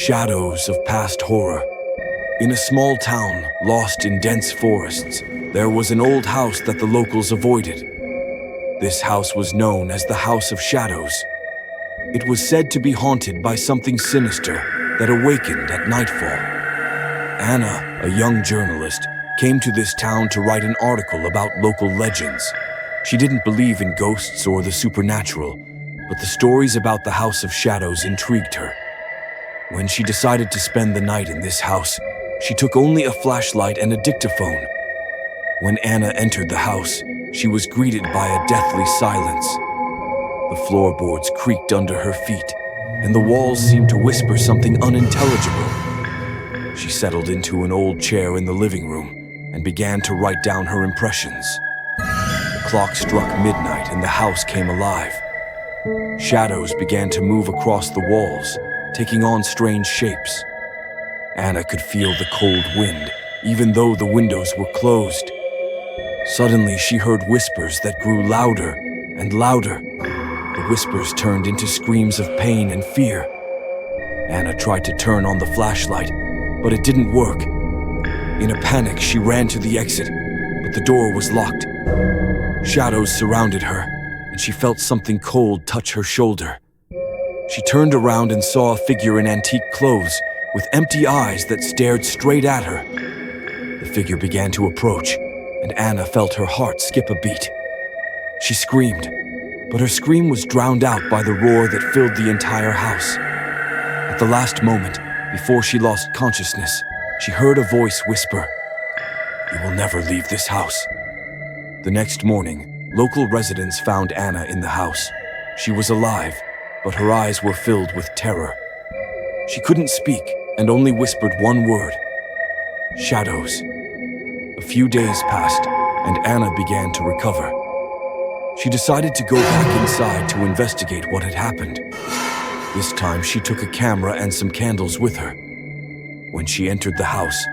Shadows of past horror. In a small town, lost in dense forests, there was an old house that the locals avoided. This house was known as the House of Shadows. It was said to be haunted by something sinister that awakened at nightfall. Anna, a young journalist, came to this town to write an article about local legends. She didn't believe in ghosts or the supernatural, but the stories about the House of Shadows intrigued her. When she decided to spend the night in this house, she took only a flashlight and a dictaphone. When Anna entered the house, she was greeted by a deathly silence. The floorboards creaked under her feet, and the walls seemed to whisper something unintelligible. She settled into an old chair in the living room and began to write down her impressions. The clock struck midnight and the house came alive. Shadows began to move across the walls, taking on strange shapes. Anna could feel the cold wind, even though the windows were closed. Suddenly, she heard whispers that grew louder and louder. The whispers turned into screams of pain and fear. Anna tried to turn on the flashlight, but it didn't work. In a panic, she ran to the exit, but the door was locked. Shadows surrounded her, and she felt something cold touch her shoulder. She turned around and saw a figure in antique clothes with empty eyes that stared straight at her. The figure began to approach, and Anna felt her heart skip a beat. She screamed, but her scream was drowned out by the roar that filled the entire house. At the last moment, before she lost consciousness, she heard a voice whisper, "You will never leave this house." The next morning, local residents found Anna in the house. She was alive, but her eyes were filled with terror. She couldn't speak and only whispered one word, "Shadows." A few days passed, and Anna began to recover. She decided to go back inside to investigate what had happened. This time, she took a camera and some candles with her. When she entered the house,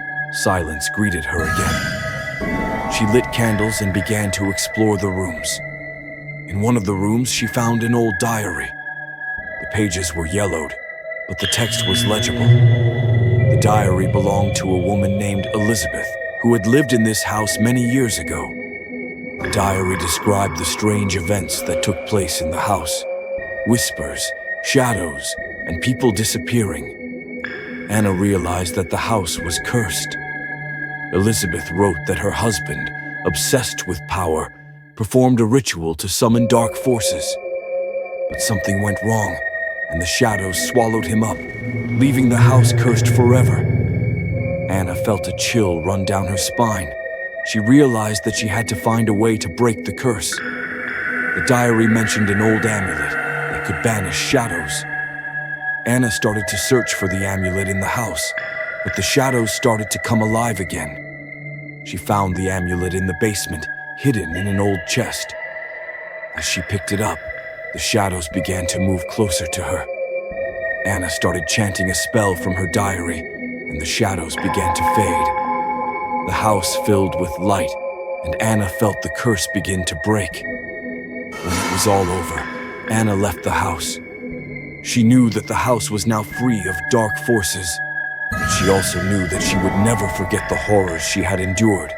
silence greeted her again. She lit candles and began to explore the rooms. In one of the rooms, she found an old diary. The pages were yellowed, but the text was legible. The diary belonged to a woman named Elizabeth, who had lived in this house many years ago. The diary described the strange events that took place in the house: whispers, shadows, and people disappearing. Anna realized that the house was cursed. Elizabeth wrote that her husband, obsessed with power, performed a ritual to summon dark forces. But something went wrong, and the shadows swallowed him up, leaving the house cursed forever. Anna felt a chill run down her spine. She realized that she had to find a way to break the curse. The diary mentioned an old amulet that could banish shadows. Anna started to search for the amulet in the house, but the shadows started to come alive again. She found the amulet in the basement, hidden in an old chest. As she picked it up, the shadows began to move closer to her. Anna started chanting a spell from her diary, and the shadows began to fade. The house filled with light, and Anna felt the curse begin to break. When it was all over, Anna left the house. She knew that the house was now free of dark forces, but she also knew that she would never forget the horrors she had endured.